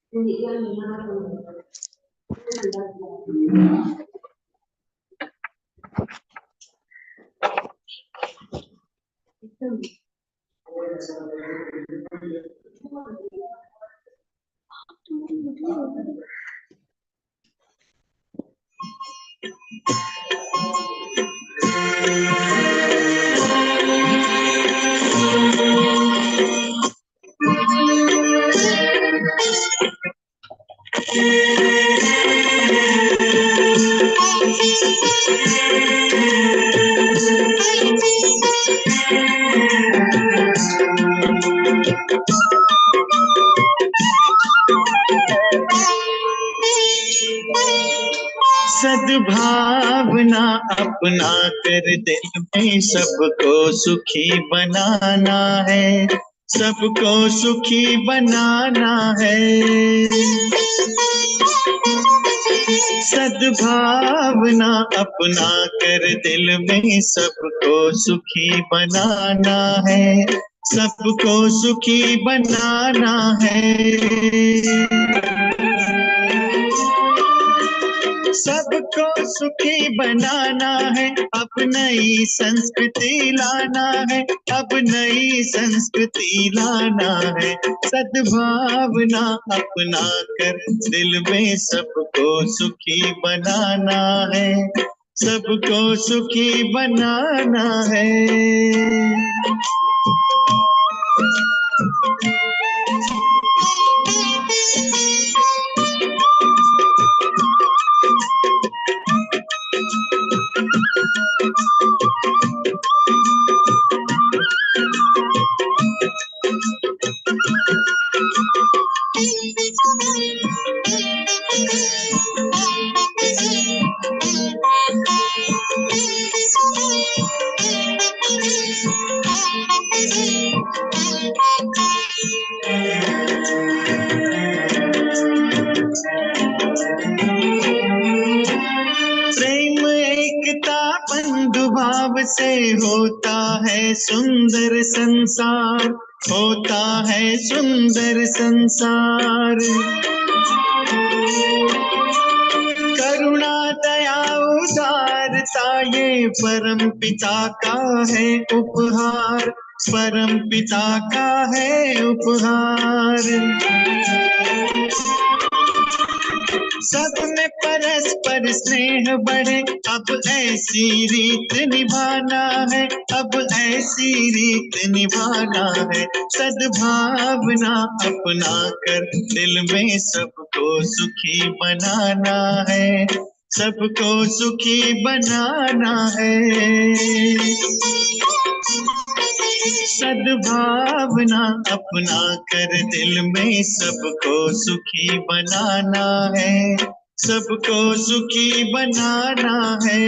Hindi yan, सद्भावना अपना कर दिल में सबको सुखी बनाना है, सबको सुखी बनाना है। सद्भावना अपना कर दिल में सबको सुखी बनाना है, सबको सुखी बनाना है। सबको सुखी बनाना है, अब नई संस्कृति लाना है, अब नई संस्कृति लाना है। सद्भावना अपना कर दिल में सबको सुखी बनाना है, सबको सुखी बनाना है। प्रेम एकता बंधुभाव से होता है सुंदर संसार, होता है सुंदर संसार। करुणा दया उदारता ये परम पिता का है उपहार, परम पिता का है उपहार। सब में परस्पर स्नेह बढ़े, अब ऐसी रीत निभाना है, अब ऐसी रीत निभाना है। सद्भावना अपना कर दिल में सबको सुखी बनाना है, सबको सुखी बनाना है। सद्भावना अपना कर दिल में सबको सुखी बनाना है, सबको सुखी बनाना है।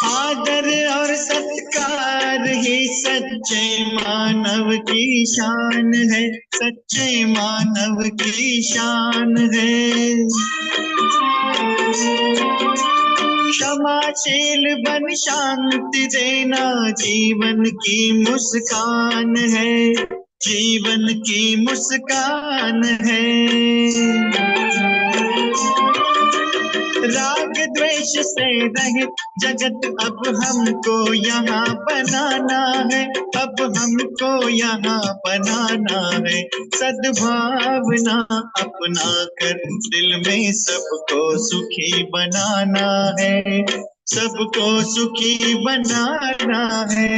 आदर और सत्कार ही सच्चे मानव की शान है, सच्चे मानव की शान है। क्षमाशील बन शांति देना जीवन की मुस्कान है, जीवन की मुस्कान है। राग द्वेष से रहित जगत अब हमको यहाँ बनाना है, अब हमको यहाँ बनाना है। सद्भावना अपना कर दिल में सबको सुखी बनाना है, सबको सुखी बनाना है।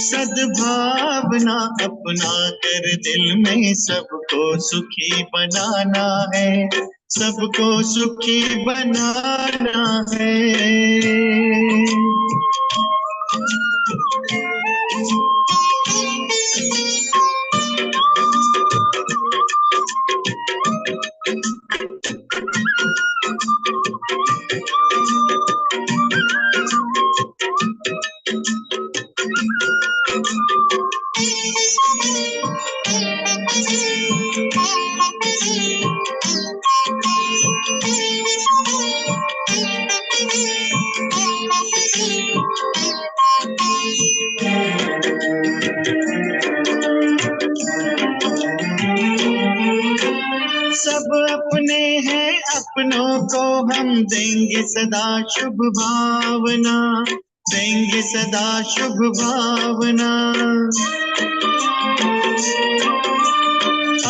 सद्भावना अपना कर दिल में सबको सुखी बनाना है, सबको सुखी बनाना है। देंगे सदा शुभ भावना, देंगे सदा शुभ भावना।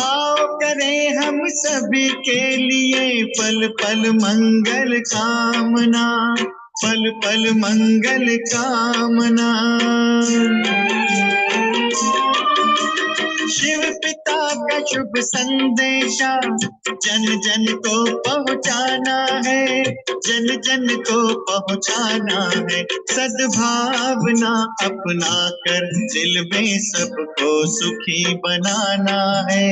आओ करें हम सभी के लिए पल पल मंगल कामना, पल पल मंगल कामना। शिव पिता का शुभ संदेशा जन जन को पहुंचाना है, जन जन को पहुंचाना है। सद्भावना अपना कर दिल में सबको सुखी बनाना है,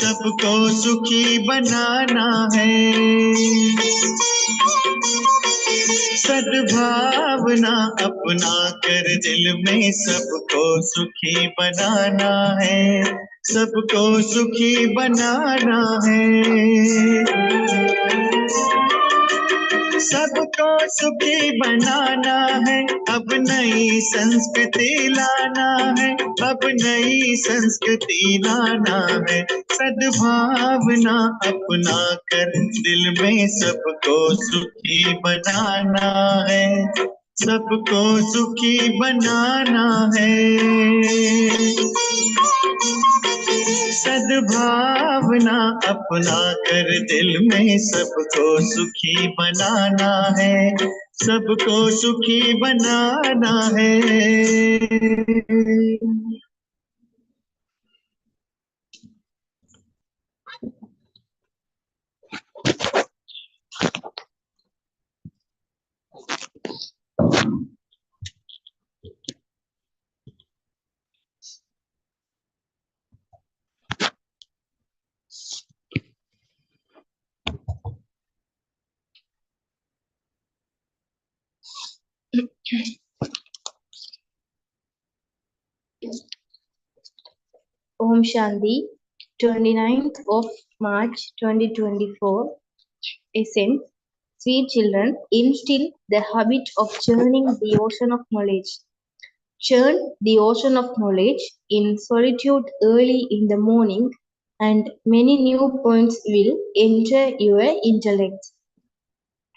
सबको सुखी बनाना है। सद्भावना अपना कर दिल में सबको सुखी बनाना है, सबको सुखी बनाना है। सबको सुखी बनाना है, अब नई संस्कृति लाना है, अब नई संस्कृति लाना है। सद्भावना अपना कर दिल में सबको सुखी बनाना है, सबको सुखी बनाना है। सद्भावना अपना कर दिल में सबको सुखी बनाना है, सबको सुखी बनाना है। Om Shanti, 29th of March 2024. Essence, sweet children, instill the habit of churning the ocean of knowledge. Churn the ocean of knowledge in solitude early in the morning, and many new points will enter your intellect.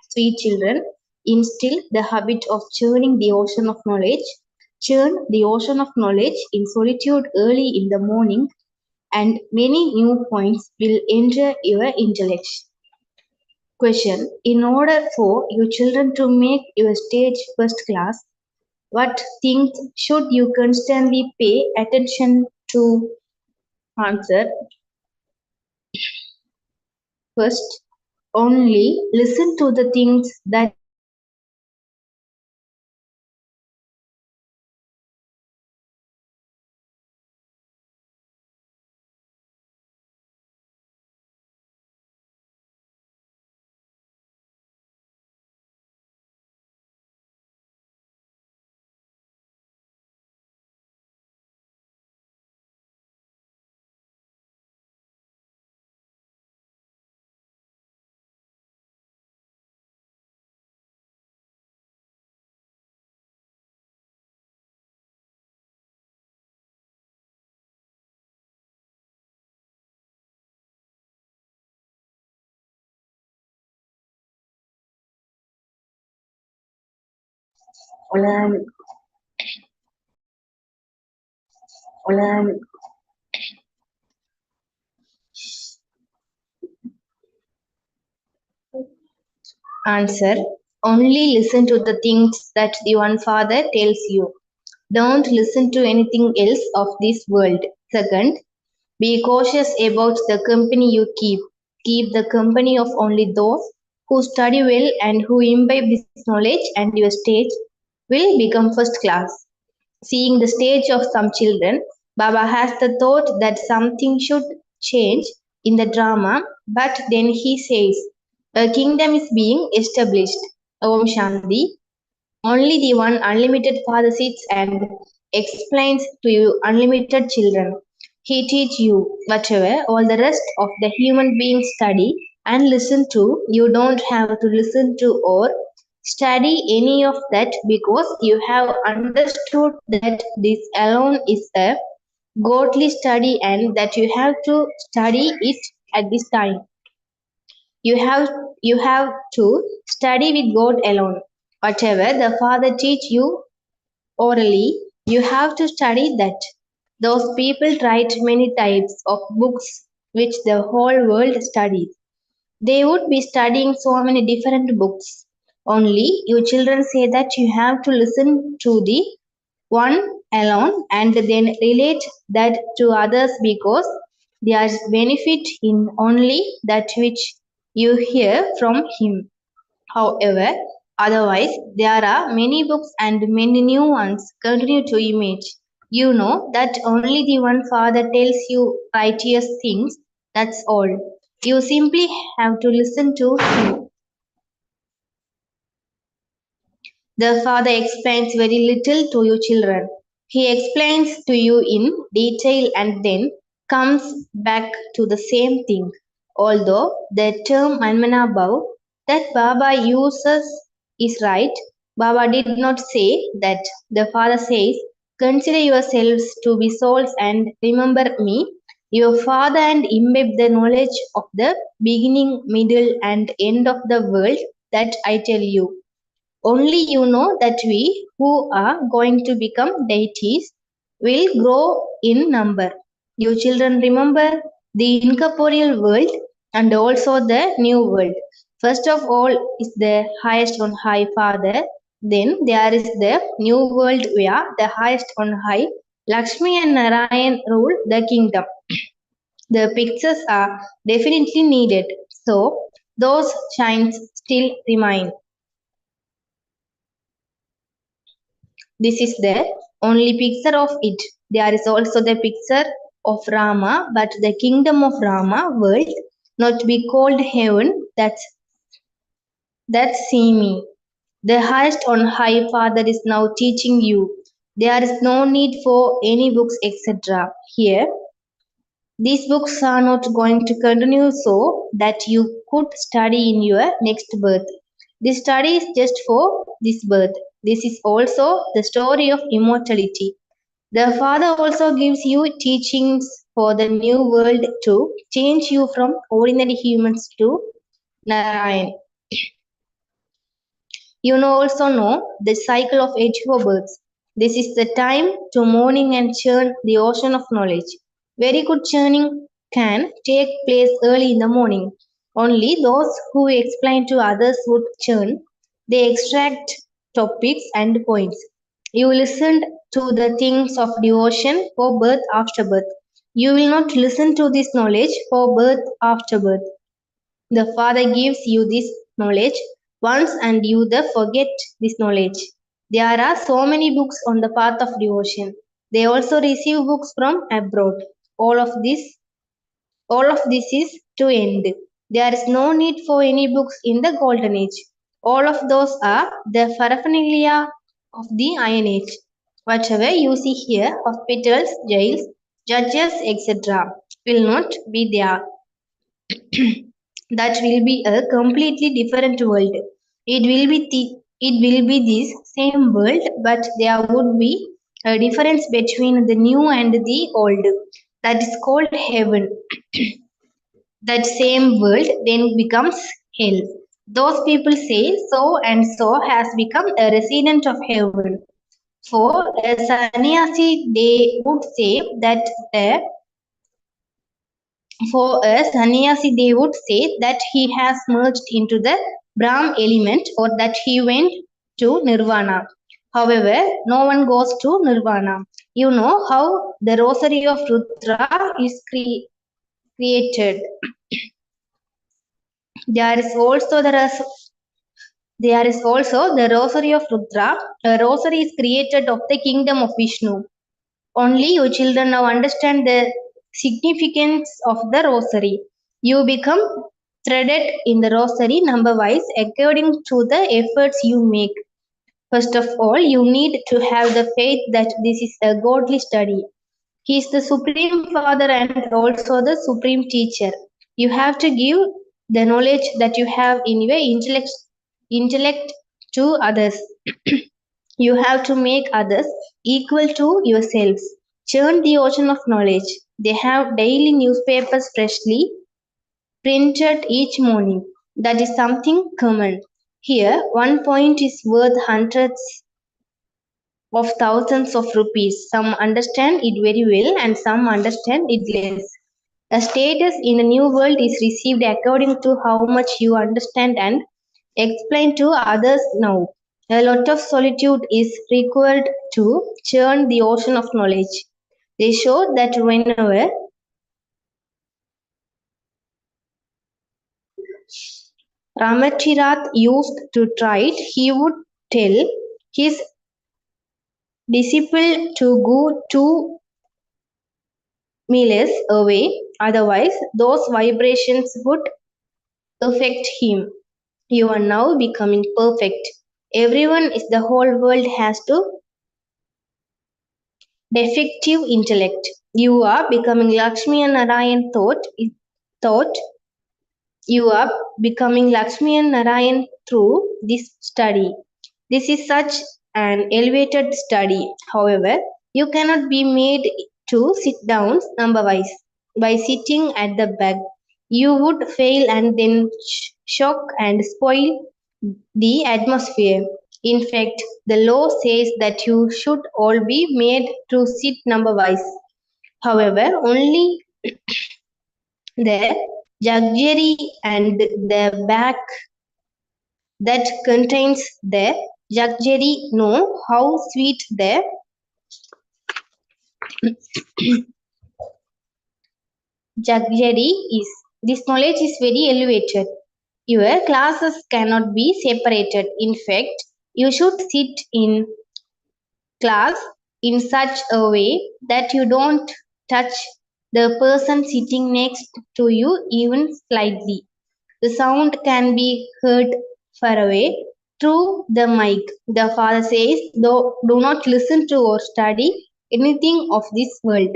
Sweet children, instill the habit of churning the ocean of knowledge. Churn the ocean of knowledge in solitude early in the morning, and many new points will enter your intellect. Question: in order for your children to make your stage first class, what things should you constantly pay attention to? Answer: first, only listen to the things that Answer: only listen to the things that the one father tells you. Don't listen to anything else of this world. Second, be cautious about the company you keep. Keep the company of only those who study well and who imbibe this knowledge, and your stage will become first class. Seeing the stage of some children, Baba has the thought that something should change in the drama, but then he says, a kingdom is being established. Om Shanti. Only the one unlimited Father sits and explains to you unlimited children. He teach you whatever all the rest of the human beings study and listen to. You don't have to listen to or study any of that because you have understood that this alone is a godly study and that you have to study it at this time. You have to study with God alone. Whatever the Father teach you orally, you have to study that. Those people write many types of books which the whole world studies. They would be studying so many different books. Only you children say that you have to listen to the one alone and then relate that to others because there is benefit in only that which you hear from him. However, otherwise, there are many books and many new ones continue to emerge. You know that only the one Father tells you righteous things, that's all. You simply have to listen to him. The Father explains very little to you children. He explains to you in detail and then comes back to the same thing. Although the term Manmana Bhav that Baba uses is right, Baba did not say that. The Father says, consider yourselves to be souls and remember me, your Father, and imbibe the knowledge of the beginning, middle, and end of the world that I tell you. Only you know that we who are going to become deities will grow in number. You children remember the incorporeal world and also the new world. First of all is the highest on high Father. Then there is the new world where the highest on high Lakshmi and Narayan rule the kingdom. The pictures are definitely needed. So those shines still remain. This is the only picture of it. There is also the picture of Rama, but the kingdom of Rama world not to be called heaven. That's see me. The highest on high Father is now teaching you. There is no need for any books, etc. Here, these books are not going to continue so that you could study in your next birth. This study is just for this birth. This is also the story of immortality. The Father also gives you teachings for the new world to change you from ordinary humans to Narayan. You know also know the cycle of 84 births. This is the time to mourning and churn the ocean of knowledge. Very good churning can take place early in the morning. Only those who explain to others would churn. They extract topics and points. You listened to the things of devotion for birth after birth. You will not listen to this knowledge for birth after birth. The Father gives you this knowledge once and you the forget this knowledge. There are so many books on the path of devotion. They also receive books from abroad. All of this all of this is to end. There is no need for any books in the golden age. All of those are the paraphernalia of the iron age. Whatever you see here, hospitals, jails, judges, etc., will not be there. That will be a completely different world. It will be this same world, but there would be a difference between the new and the old. That is called heaven. That same world then becomes hell. Those people say so and so has become a resident of heaven. For a sannyasi, they would say that the For a sannyasi, they would say that he has merged into the Brahm element or that he went to nirvana. However, no one goes to nirvana. You know how the rosary of Rudra is created. There is also the rosary of Rudra. A rosary is created of the kingdom of Vishnu. Only you children now understand the significance of the rosary. You become threaded in the rosary number wise according to the efforts you make. First of all, you need to have the faith that this is a godly study. He is the Supreme Father and also the Supreme Teacher. You have to give the knowledge that you have in your intellect to others. You have to make others equal to yourselves. Churn the ocean of knowledge. They have daily newspapers freshly printed each morning. That is something common. Here, one point is worth hundreds of thousands of rupees. Some understand it very well and some understand it less. A status in the new world is received according to how much you understand and explain to others now. A lot of solitude is required to churn the ocean of knowledge. They show that whenever Ramatirath used to try it, he would tell his disciple to go 2 miles away, otherwise, those vibrations would affect him. You are now becoming perfect. Everyone is the whole world has to defective intellect. You are becoming Lakshmi and Narayan thought you are becoming Lakshmi and Narayan through this study. This is such an elevated study. However, you cannot be made to sit down number wise. By sitting at the back, you would fail and then shock and spoil the atmosphere. In fact, the law says that you should all be made to sit number wise. However, only the luxury and the back that contains the luxury know how sweet the luxury is. This knowledge is very elevated. Your classes cannot be separated. In fact, you should sit in class in such a way that you don't touch the person sitting next to you even slightly. The sound can be heard far away through the mic. The father says, Do not listen to or study anything of this world.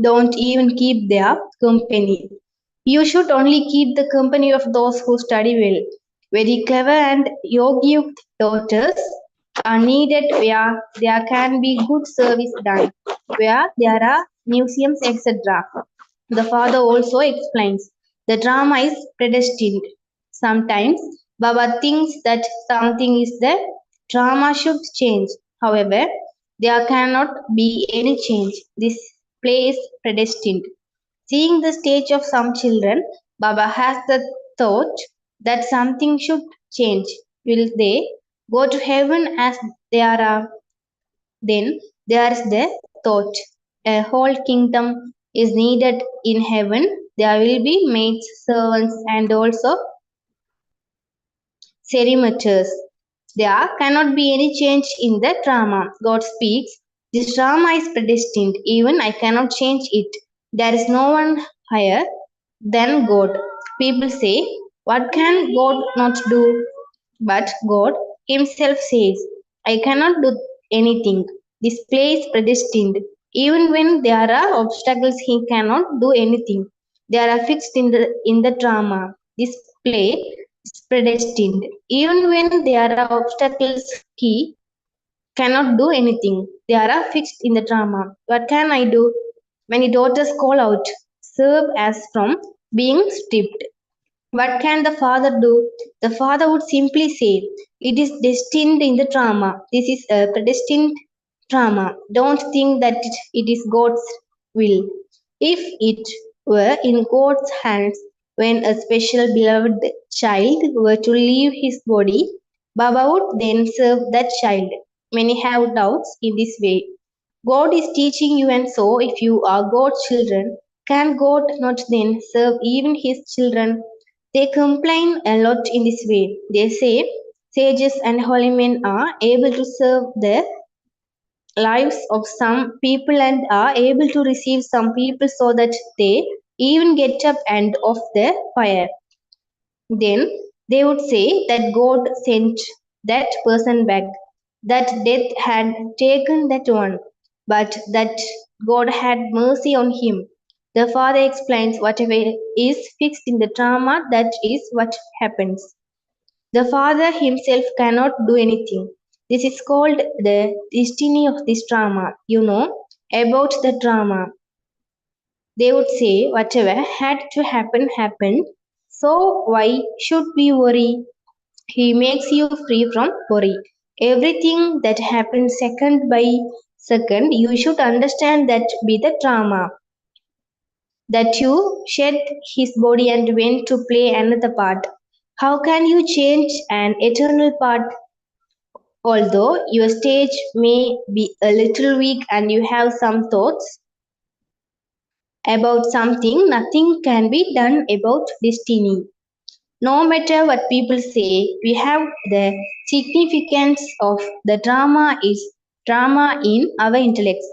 Don't even keep their company. You should only keep the company of those who study well. Very clever and yogi daughters are needed where there can be good service done, where there are museums, etc. The father also explains the drama is predestined. Sometimes Baba thinks that something is the drama should change. However, there cannot be any change. This play is predestined. Seeing the stage of some children, Baba has the thought that something should change. Will they go to heaven as they are? Then there is the thought. A whole kingdom is needed in heaven. There will be maids, servants, and also servitors. There cannot be any change in the drama. God speaks. This drama is predestined. Even I cannot change it. There is no one higher than God. People say, what can God not do? But God Himself says, I cannot do anything. This play is predestined. Even when there are obstacles, He cannot do anything. They are fixed in the drama. This play is predestined. Even when there are obstacles, He cannot do anything. They are fixed in the drama. What can I do? Many daughters call out, serve as from being stripped. What can the father do? The father would simply say, it is destined in the drama. This is a predestined drama. Don't think that it is God's will. If it were in God's hands, when a special beloved child were to leave his body, Baba would then serve that child. Many have doubts in this way. God is teaching you, and so if you are God's children, can God not then serve even his children? They complain a lot in this way. They say sages and holy men are able to serve the lives of some people and are able to receive some people so that they even get up and off the fire. Then they would say that God sent that person back, that death had taken that one, but that God had mercy on him. The father explains whatever is fixed in the drama, that is what happens. The father himself cannot do anything. This is called the destiny of this drama. You know about the drama. They would say whatever had to happen happened. So why should we worry? He makes you free from worry. Everything that happens second by second, you should understand that be the drama. That you shed his body and went to play another part. How can you change an eternal part? Although your stage may be a little weak and you have some thoughts about something, nothing can be done about destiny. No matter what people say, we have the significance of the drama is drama in our intellects.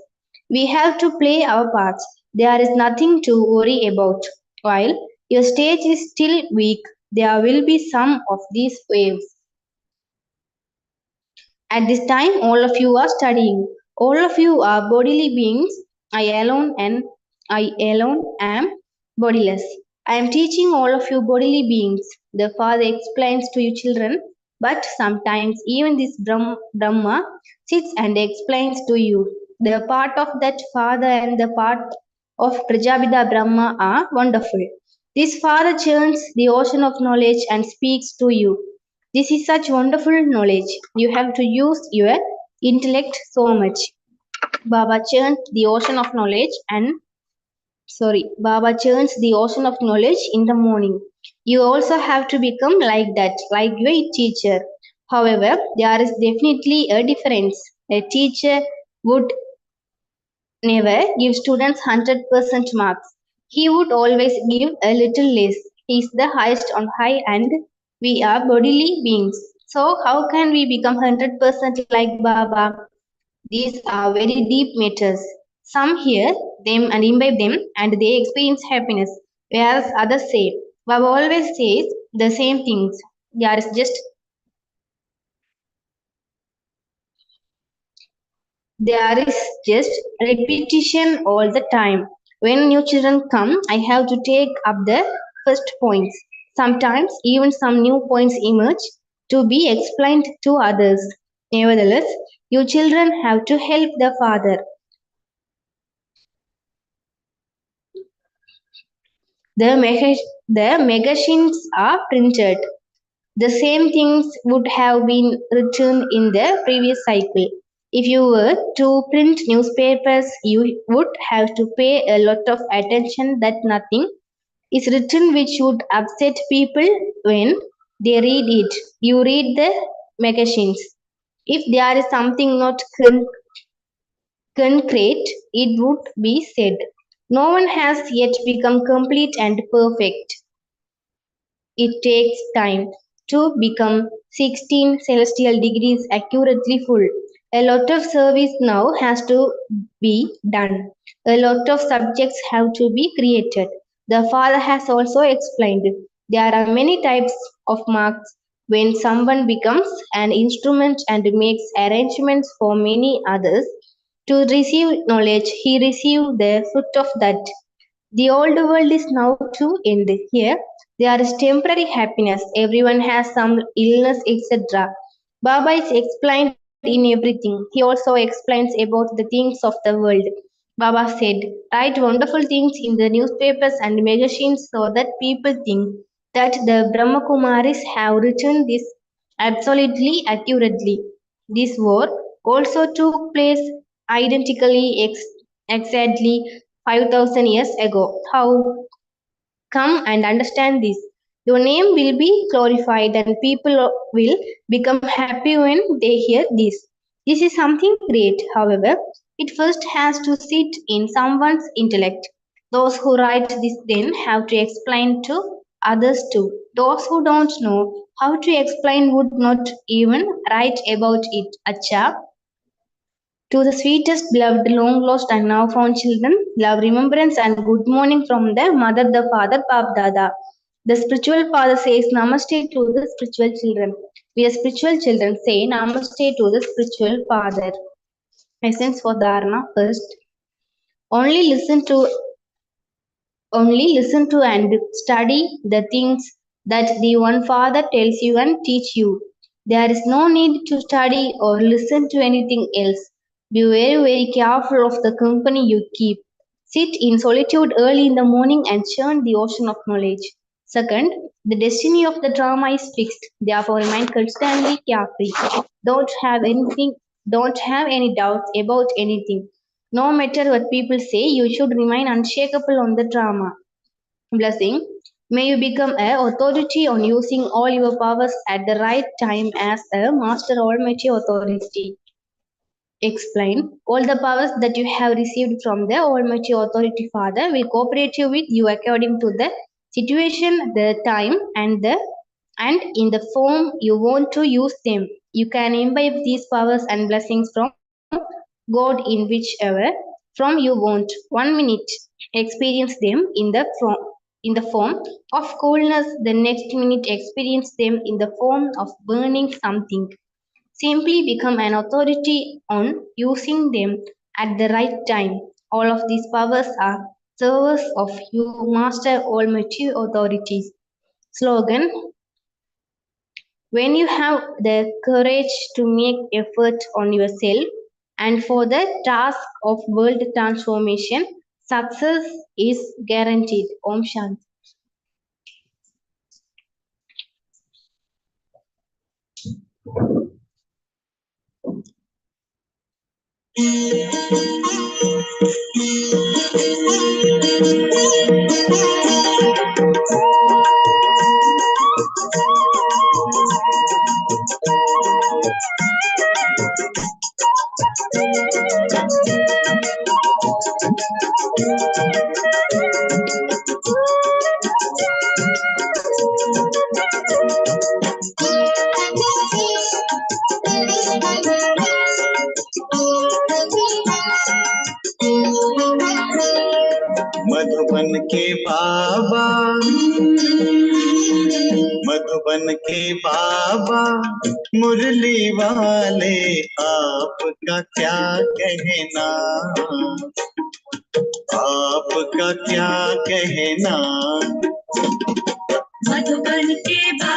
We have to play our parts. There is nothing to worry about. While your stage is still weak, there will be some of these waves. At this time, all of you are studying. All of you are bodily beings. I alone am bodiless. I am teaching all of you bodily beings. The Father explains to you children, but sometimes even this Brahma sits and explains to you. The part of that Father and the part of Prajapita Brahma are wonderful. This Father churns the ocean of knowledge and speaks to you. This is such wonderful knowledge. You have to use your intellect so much. Baba churns the ocean of knowledge and Baba churns the ocean of knowledge in the morning. You also have to become like that, like your teacher. However, there is definitely a difference. A teacher would never give students 100% marks. He would always give a little less. He is the highest on high and we are bodily beings. So how can we become 100% like Baba? These are very deep matters. Some hear them and imbibe them and they experience happiness, whereas others say, Baba always says the same things. There is just repetition all the time. When new children come, I have to take up the first points. Sometimes even some new points emerge to be explained to others. Nevertheless, you children have to help the father. The, the magazines are printed. The same things would have been written in the previous cycle. If you were to print newspapers, you would have to pay a lot of attention that nothing is written which would upset people when they read it. You read the magazines. If there is something not concrete, it would be said. No one has yet become complete and perfect. It takes time to become 16 celestial degrees accurately full. A lot of service now has to be done. A lot of subjects have to be created. The Father has also explained there are many types of marks when someone becomes an instrument and makes arrangements for many others to receive knowledge, he received the fruit of that. The old world is now to end. Here, there is temporary happiness. Everyone has some illness, etc. Baba is explained in everything. He also explains about the things of the world. Baba said, write wonderful things in the newspapers and magazines so that people think that the Brahmakumaris have written this absolutely accurately. This war also took place identically exactly 5,000 years ago. How come and understand this? Your name will be glorified and people will become happy when they hear this. This is something great. However, it first has to sit in someone's intellect. Those who write this then have to explain to others too. Those who don't know how to explain would not even write about it. Acha, to the sweetest, beloved, long lost, and now found children, love, remembrance, and good morning from the mother, the father, Bab Dada. The spiritual father says Namaste to the spiritual children. We, as spiritual children, say Namaste to the spiritual father. Essence for Dharana first. Only listen to and study the things that the one Father tells you and teach you. There is no need to study or listen to anything else. Be very, very careful of the company you keep. Sit in solitude early in the morning and churn the ocean of knowledge. Second, the destiny of the drama is fixed. Therefore, remain constantly carefree. Don't have anything. Don't have any doubts about anything. No matter what people say, you should remain unshakable on the drama. Blessing. May you become a authority on using all your powers at the right time as a master almighty authority. Explain. All the powers that you have received from the Almighty Authority Father will cooperate with you according to the situation, the time, and in the form you want to use them. You can imbibe these powers and blessings from God in whichever form you want. 1 minute, experience them in the form of coolness. The next minute, experience them in the form of burning something. Simply become an authority on using them at the right time. All of these powers are servers of you, Master Almighty authorities. Slogan. When you have the courage to make effort on yourself and for the task of world transformation, success is guaranteed. Om Shanti. Madhuban के बाबा, मधुबन के बाबा, मुरली वाले आपका क्या कहना, आपका क्या कहना। मधुबन के बाबा